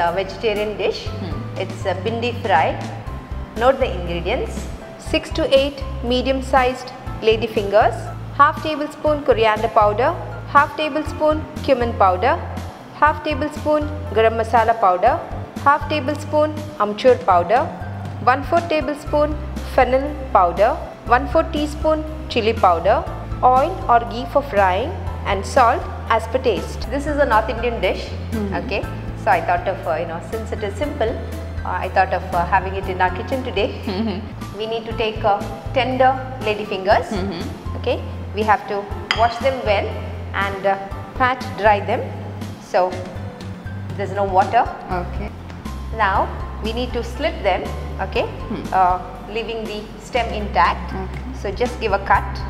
a vegetarian dish. It's a bindi fry. Note the ingredients: 6 to 8 medium-sized lady fingers, half tablespoon coriander powder, half tablespoon cumin powder, half tablespoon garam masala powder, half tablespoon amchur powder, 1/4 tablespoon fennel powder, 1/4 teaspoon chili powder, oil or ghee for frying, and salt as per taste. This is a North Indian dish. Okay, so I thought of since it is simple, I thought of having it in our kitchen today. We need to take tender lady fingers. Okay, we have to wash them well and pat dry them, so there's no water. Okay. Now we need to slit them. Okay, leaving the stem intact. Okay. So just give a cut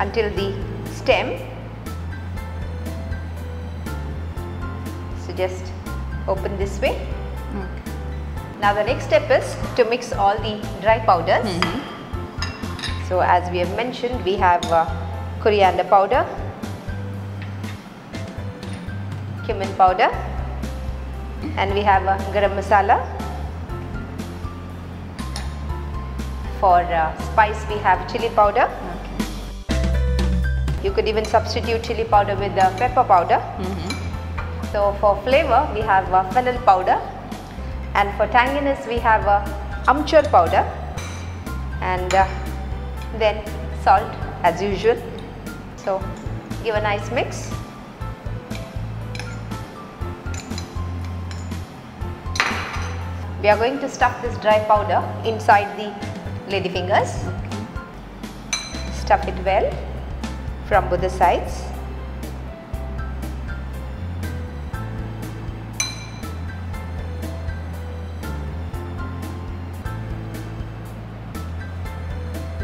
until the stem. So just open this way. Okay. Now the next step is to mix all the dry powders. So as we have mentioned, we have coriander powder, cumin powder, and we have garam masala. For spice we have chili powder. You could even substitute chili powder with pepper powder. So for flavor we have fennel powder, and for tanginess we have amchur powder, and then salt as usual. So give a nice mix. We are going to stuff this dry powder inside the lady fingers. Stuff it well from both the sides.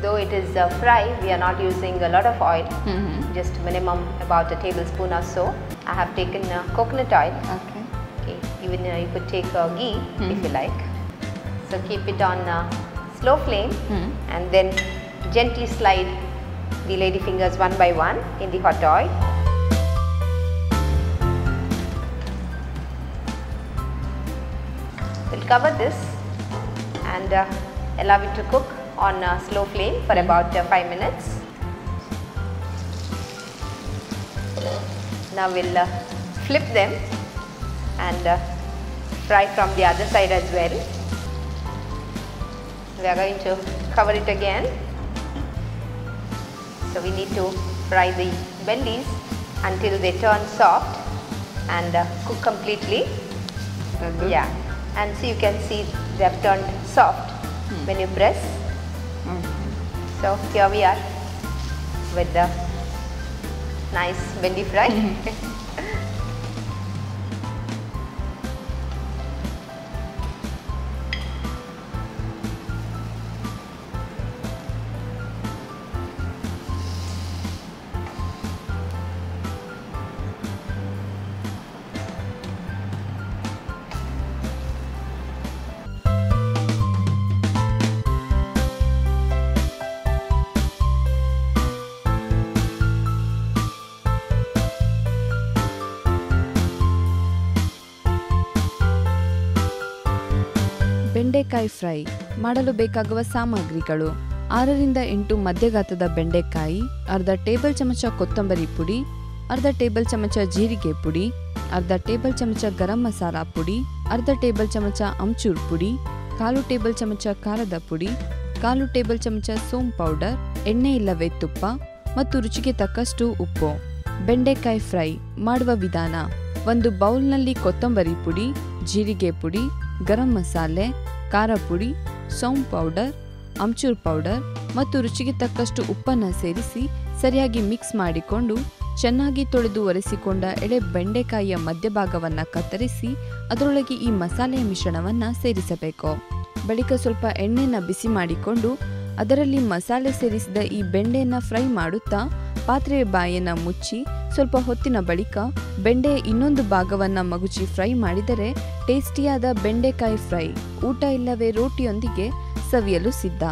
Though it is fry, we are not using a lot of oil, just minimum about a tablespoon or so. I have taken coconut oil. Okay. Okay. Even you could take ghee if you like. So keep it on slow flame and then gently slide the lady fingers one by one in the hot oil. We'll cover this and allow it to cook on slow flame for about 5 minutes. Now we'll flip them and fry from the other side as well. We are going to cover it again. So we need to fry the bendis until they turn soft and cook completely. Yeah, and so you can see they have turned soft when you press. So here we are with the nice bendi fry. ಬೆಂಡೆಕಾಯಿ fry ಮಾಡಲು ಬೇಕಾಗುವ ಸಾಮಗ್ರಿಗಳು: 6 ರಿಂದ 8 ಮಧ್ಯಗಾತ್ರದ ಬೆಂಡೆಕಾಯಿ, ಅರ್ಧ table ಚಮಚ ಕೊತ್ತಂಬರಿ ಪುಡಿ, ಅರ್ಧ ಟೇಬಲ್ ಚಮಚ ಜೀರಿಗೆ ಪುಡಿ, ಅರ್ಧ ಟೇಬಲ್ ಚಮಚ ಗರಂ ಮಸಾಲಾ ಪುಡಿ, ಅರ್ಧ ಟೇಬಲ್ ಚಮಚ ಅಮ್ಚೂರ್ ಪುಡಿ, 1/4 ಟೇಬಲ್ ಚಮಚ ಖಾರದ ಪುಡಿ, 1/4 ಟೇಬಲ್ ಚಮಚ ಸೋಂಪು ಪೌಡರ್, ಎಣ್ಣೆ ಇಲ್ಲವೇ ತುಪ್ಪ ಮತ್ತು ರುಚಿಗೆ ತಕ್ಕಷ್ಟು ಉಪ್ಪು. ಬೆಂಡೆಕಾಯಿ ಫ್ರೈ ಮಾಡುವ ವಿಧಾನ: ಒಂದು ಬೌಲ್ನಲ್ಲಿ ಕೊತ್ತಂಬರಿ ಪುಡಿ, ಜೀರಿಗೆ ಪುಡಿ, ಗರಂ ಮಸಾಲೆ, ಖಾರ ಪುಡಿ, ಸೋಂಪು ಪೌಡರ್, ಅಮ್ಚೂರ್ ಪೌಡರ್ ಮತ್ತು ರುಚಿಗೆ ತಕ್ಕಷ್ಟು ಉಪ್ಪನ್ನು ಸೇರಿಸಿ ಸರಿಯಾಗಿ ಮಿಕ್ಸ್ ಮಾಡಿಕೊಂಡು ಚೆನ್ನಾಗಿ ತೊಳೆದು ಒರೆಸಿಕೊಂಡ ಎಳೆ ಬೆಂಡೆಕಾಯಿಯ ಮಧ್ಯಭಾಗವನ್ನು ಕತ್ತರಿಸಿ ಅದರೊಳಗೆ ಈ ಮಸಾಲೆಯ ಮಿಶ್ರಣವನ್ನು ಸೇರಿಸಬೇಕು. ಬಳಿಕ ಸ್ವಲ್ಪ ಎಣ್ಣೆಯನ್ನು ಬಿಸಿ ಮಾಡಿಕೊಂಡು ಅದರಲ್ಲಿ ಮಸಾಲೆ ಸೇರಿಸಿದ ಈ ಬೆಂಡೆಯನ್ನು ಫ್ರೈ ಮಾಡುತ್ತಾ ಪಾತ್ರೆಯ ಬಾಯನ್ನು ಮುಚ್ಚಿ ಸ್ವಲ್ಪ ಹೊತ್ತಿನ ಬಳಿಕ ಬೆಂಡೆಯ ಇನ್ನೊಂದು ಭಾಗವನ್ನು ಮಗುಚಿ ಫ್ರೈ ಮಾಡಿದರೆ ಟೇಸ್ಟಿಯಾದ ಬೆಂಡೆಕಾಯಿ ಫ್ರೈ ಊಟ ಇಲ್ಲವೇ ರೋಟಿಯೊಂದಿಗೆ ಸವಿಯಲು ಸಿದ್ಧ.